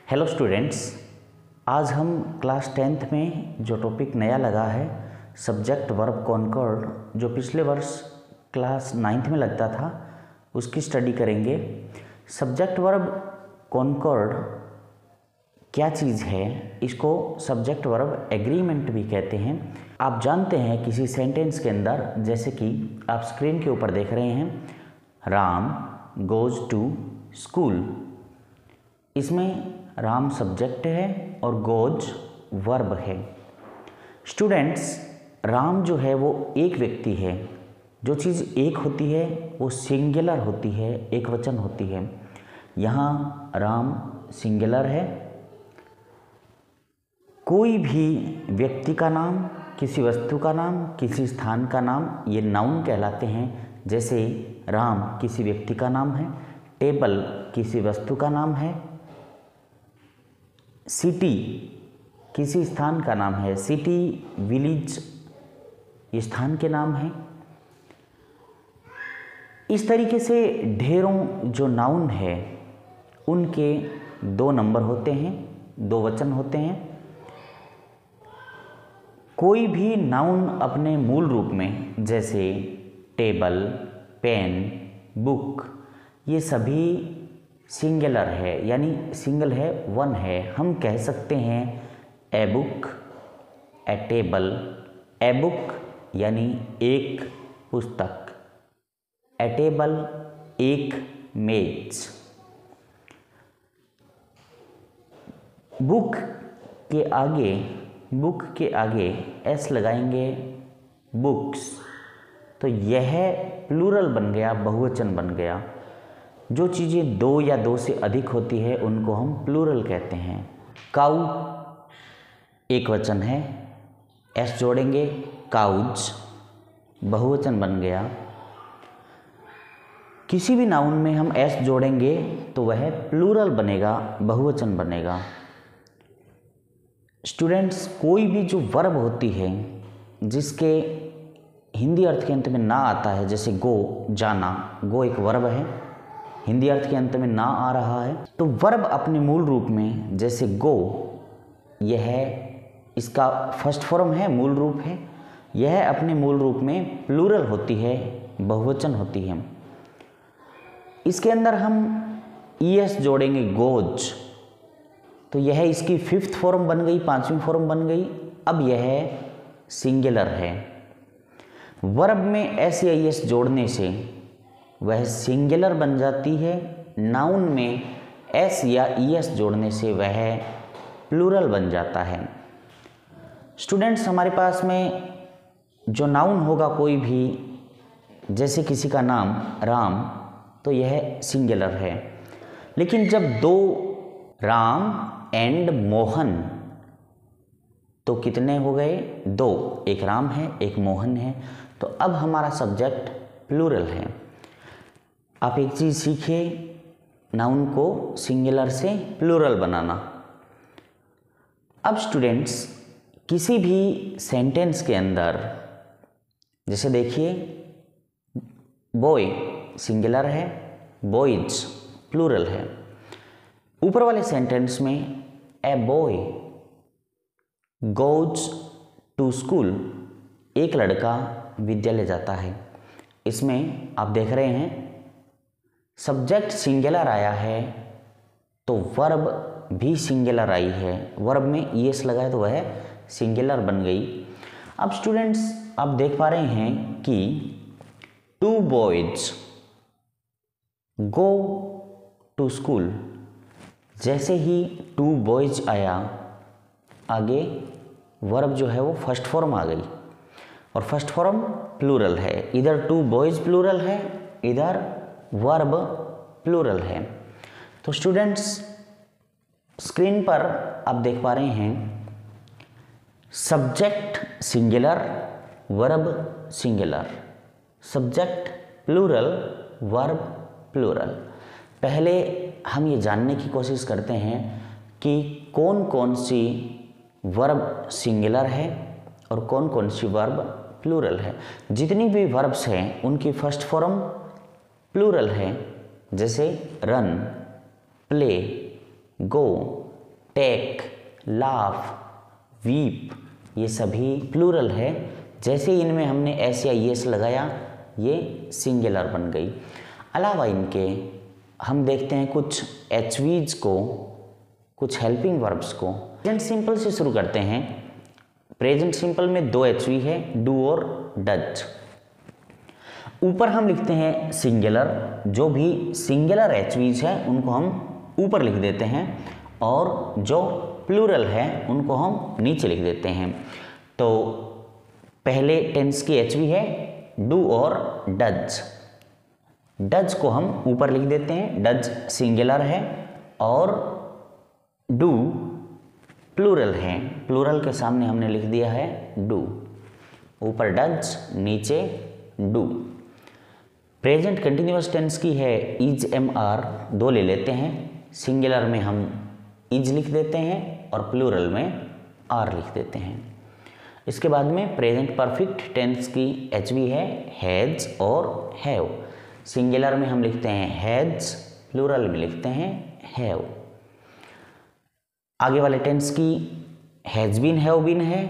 Hello students, आज हम class 10th में जो टॉपिक नया लगा है सब्जेक्ट वर्ब कॉनकॉर्ड, जो पिछले वर्ष क्लास 9th में लगता था, उसकी स्टडी करेंगे। सब्जेक्ट वर्ब कॉनकॉर्ड क्या चीज़ है, इसको सब्जेक्ट वर्ब एग्रीमेंट भी कहते हैं। आप जानते हैं किसी सेंटेंस के अंदर, जैसे कि आप स्क्रीन के ऊपर देख रहे हैं, राम गोज़ टू स्कूल, इसमें राम सब्जेक्ट है और गोज वर्ब है। स्टूडेंट्स, राम जो है वो एक व्यक्ति है। जो चीज़ एक होती है वो सिंगुलर होती है, एक वचन होती है। यहाँ राम सिंगुलर है। कोई भी व्यक्ति का नाम, किसी वस्तु का नाम, किसी स्थान का नाम, ये नाउन कहलाते हैं। जैसे राम किसी व्यक्ति का नाम है, टेबल किसी वस्तु का नाम है, सिटी किसी स्थान का नाम है, सिटी विलेज ये स्थान के नाम है। इस तरीके से ढेरों जो नाउन है उनके दो नंबर होते हैं, दो वचन होते हैं। कोई भी नाउन अपने मूल रूप में, जैसे टेबल, पेन, बुक, ये सभी सिंगुलर है, यानी सिंगल है, वन है। हम कह सकते हैं a book, A table, a book यानी एक पुस्तक, ए टेबल एक मेज। बुक के आगे एस लगाएंगे, बुक्स, तो यह प्लूरल बन गया, बहुवचन बन गया। जो चीज़ें दो या दो से अधिक होती है उनको हम प्लूरल कहते हैं। काऊ एक वचन है, एस जोड़ेंगे, काउज बहुवचन बन गया। किसी भी नाउन में हम एस जोड़ेंगे तो वह प्लूरल बनेगा, बहुवचन बनेगा। स्टूडेंट्स, कोई भी जो वर्ब होती है जिसके हिंदी अर्थ के अंत में ना आता है, जैसे गो जाना, गो एक वर्ब है, हिंदी अर्थ के अंत में ना आ रहा है, तो वर्ब अपने मूल रूप में, जैसे गो, यह इसका फर्स्ट फॉर्म है, मूल रूप है, यह अपने मूल रूप में प्लूरल होती है, बहुवचन होती है। इसके अंदर हम ईएस जोड़ेंगे, गोज, तो यह इसकी फिफ्थ फॉर्म बन गई, पांचवी फॉर्म बन गई। अब यह सिंगुलर है। वर्ब में एस या ईएस जोड़ने से वह सिंगुलर बन जाती है। नाउन में एस या ईएस जोड़ने से वह प्लूरल बन जाता है। स्टूडेंट्स, हमारे पास में जो नाउन होगा कोई भी, जैसे किसी का नाम राम, तो यह सिंगुलर है। लेकिन जब दो राम एंड मोहन, तो कितने हो गए? दो, एक राम है, एक मोहन है, तो अब हमारा सब्जेक्ट प्लूरल है। आप एक चीज़ सीखिए, नाउन को सिंगुलर से प्लूरल बनाना। अब स्टूडेंट्स, किसी भी सेंटेंस के अंदर, जैसे देखिए, बॉय सिंगुलर है, बॉयज प्लूरल है। ऊपर वाले सेंटेंस में a boy goes to school, एक लड़का विद्यालय जाता है। इसमें आप देख रहे हैं सब्जेक्ट सिंगुलर आया है तो वर्ब भी सिंगुलर आई है। वर्ब में ईएस लगाए तो वह सिंगुलर बन गई। अब स्टूडेंट्स, आप देख पा रहे हैं कि two boys go to school, जैसे ही टू बॉयज आया, आगे वर्ब जो है वो फर्स्ट फॉर्म आ गई, और फर्स्ट फॉर्म प्लूरल है। इधर टू बॉयज प्लूरल है, इधर वर्ब प्लूरल है। तो स्टूडेंट्स, स्क्रीन पर आप देख पा रहे हैं subject singular, verb singular, subject plural, verb plural. पहले हम ये जानने की कोशिश करते हैं कि कौन कौन सी वर्ब सिंगुलर है और कौन कौन सी वर्ब प्लूरल है। जितनी भी वर्ब्स हैं उनकी फर्स्ट फॉर्म प्लूरल है, जैसे रन, प्ले, गो, टेक, लाफ, वीप, ये सभी प्लूरल है। जैसे ही इनमें हमने एस या एस लगाया ये सिंगुलर बन गई। अलावा इनके हम देखते हैं कुछ एचवीज को, कुछ हेल्पिंग वर्ब्स को। प्रेजेंट सिंपल से शुरू करते हैं। प्रेजेंट सिंपल में 2 एचवी है, डू और डज। ऊपर हम लिखते हैं सिंगुलर, जो भी सिंगुलर एचवीज है उनको हम ऊपर लिख देते हैं और जो प्लूरल है उनको हम नीचे लिख देते हैं। तो पहले टेंस की एचवी है डू और डज। डज को हम ऊपर लिख देते हैं, डज सिंगुलर है और डू प्लूरल है। प्लूरल के सामने हमने लिख दिया है डू, ऊपर डज नीचे डू। प्रेजेंट कंटिन्यूअस टेंस की है इज एम आर, 2 ले लेते हैं। सिंगुलर में हम इज लिख देते हैं और प्लूरल में आर लिख देते हैं। इसके बाद में प्रेजेंट परफेक्ट टेंस की एचवी है हैज और हैव। सिंगुलर में हम लिखते हैं हैज, प्लूरल में लिखते हैं हैव। आगे वाले टेंस की हैज बीन, हैव बीन है।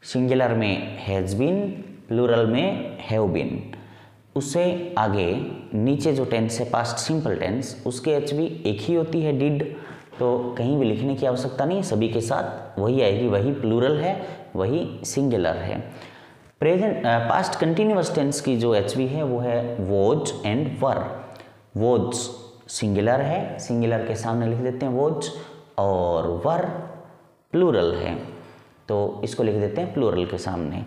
सिंगुलर में हैज बीन, प्लूरल में हैव बीन। उससे आगे नीचे जो टेंस है पास्ट सिंपल टेंस, उसके एचवी एक ही होती है डिड, तो कहीं भी लिखने की आवश्यकता नहीं, सभी के साथ वही आएगी, वही प्लूरल है, वही सिंगुलर है। प्रेजेंट पास्ट कंटिन्यूअस टेंस की जो एचवी है वो है was and were. Was singular है, सिंगुलर के सामने लिख देते हैं वोज, और वर प्लूरल है तो इसको लिख देते हैं प्लूरल के सामने।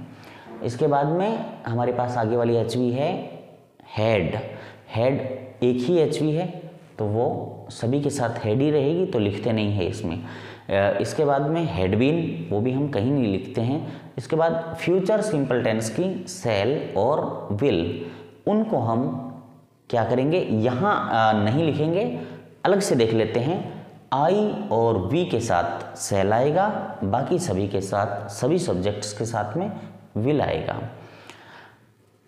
इसके बाद में हमारे पास आगे वाली एचवी है हैड। हैड एक ही एचवी है तो वो सभी के साथ हैड ही रहेगी, तो लिखते नहीं है इसमें। इसके बाद में हैड बीन, वो भी हम कहीं नहीं लिखते हैं। इसके बाद फ्यूचर सिंपल टेंस की सेल और विल, उनको हम क्या करेंगे, यहाँ नहीं लिखेंगे, अलग से देख लेते हैं। आई और वी के साथ सेल आएगा, बाकी सभी के साथ, सभी सब्जेक्ट्स के साथ में विल आएगा।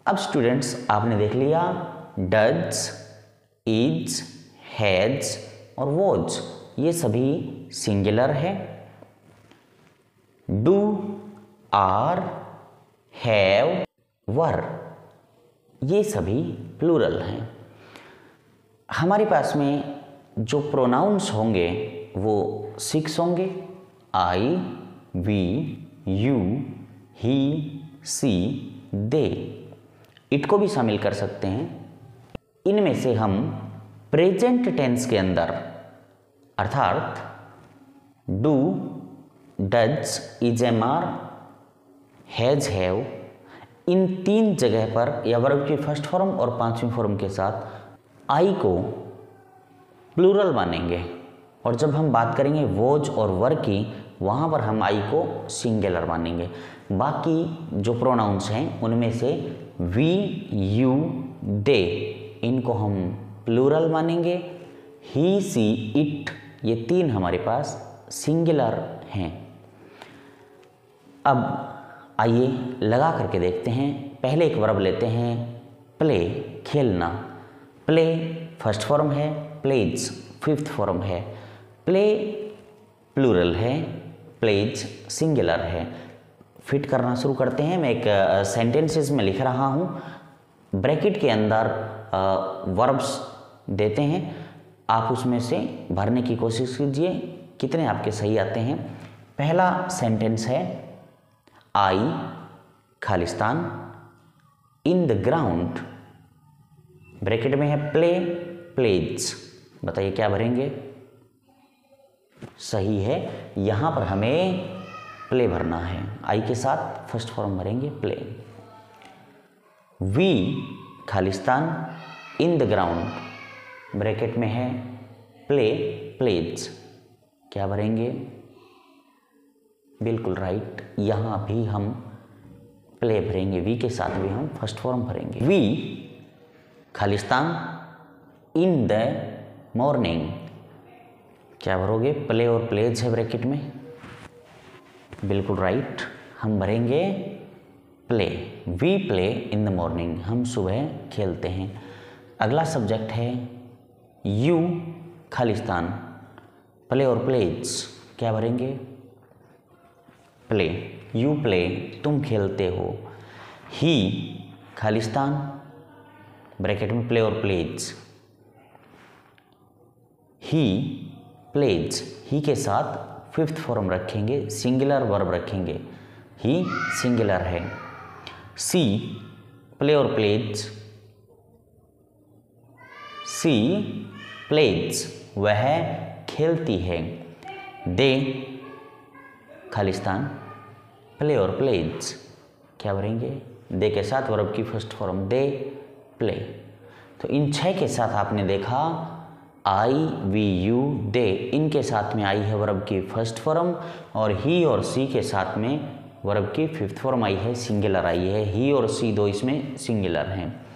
अब स्टूडेंट्स आपने देख लिया डज, इज, हैज और वॉज, ये सभी सिंगुलर है। डू, आर, हैव, वर, ये सभी प्लूरल हैं। हमारे पास में जो प्रोनाउंस होंगे वो 6 होंगे। I, we, you, he, she, they, it को भी शामिल कर सकते हैं। इनमें से हम प्रेजेंट टेंस के अंदर अर्थात do, does, is am are, has, have, इन 3 जगह पर या वर्ब की फर्स्ट फॉर्म और 5वीं फॉर्म के साथ आई को प्लूरल मानेंगे, और जब हम बात करेंगे वोज और वर की, वहाँ पर हम आई को सिंगुलर मानेंगे। बाकी जो प्रोनाउंस हैं उनमें से वी, यू, दे, इनको हम प्लूरल मानेंगे। ही, सी, इट, ये 3 हमारे पास सिंगुलर हैं। अब आइए लगा करके देखते हैं। पहले एक वर्ब लेते हैं प्ले, खेलना। प्ले फर्स्ट फॉर्म है, प्लेज 5th फॉर्म है। प्ले प्लूरल है, प्लेज सिंगुलर है। फिट करना शुरू करते हैं। मैं एक सेंटेंसेस में लिख रहा हूँ, ब्रैकेट के अंदर वर्ब्स देते हैं, आप उसमें से भरने की कोशिश कीजिए कितने आपके सही आते हैं। पहला सेंटेंस है आई खालिस्तान इन द ग्राउंड, ब्रैकेट में है प्ले, प्लेज, बताइए क्या भरेंगे। सही है, यहाँ पर हमें प्ले भरना है, आई के साथ फर्स्ट फॉर्म भरेंगे प्ले। वी खालिस्तान इन द ग्राउंड, ब्रैकेट में है प्ले, प्लेज, क्या भरेंगे, बिल्कुल राइट, यहाँ भी हम प्ले भरेंगे, वी के साथ भी हम फर्स्ट फॉर्म भरेंगे। वी खालिस्तान इन द मॉर्निंग, क्या भरोगे, प्ले और प्लेज है ब्रैकेट में, बिल्कुल राइट, हम भरेंगे play. We play in the morning, हम सुबह खेलते हैं। अगला सब्जेक्ट है यू खालिस्तान, प्ले और प्लेज, क्या भरेंगे? प्ले, यू प्ले, तुम खेलते हो। ही खालिस्तान, ब्रैकेट में प्ले और प्लेज। ही प्लेज, ही के साथ फिफ्थ फॉर्म रखेंगे, सिंगुलर वर्ब रखेंगे, ही सिंगुलर है। सी प्ले और प्लेज, सी प्लेज, वह खेलती है। दे खालिस्तान, प्ले और प्लेज, क्या भरेंगे? दे के साथ वर्ब की फर्स्ट फॉर्म दे प्ले। तो इन 6 के साथ आपने देखा आई, वी, यू, दे, इनके साथ में आई है वर्ब की फर्स्ट फॉर्म, और ही और सी के साथ में वर्ब की फिफ्थ फॉर्म आई है, सिंगुलर आई है। ही और सी दो इसमें सिंगुलर हैं।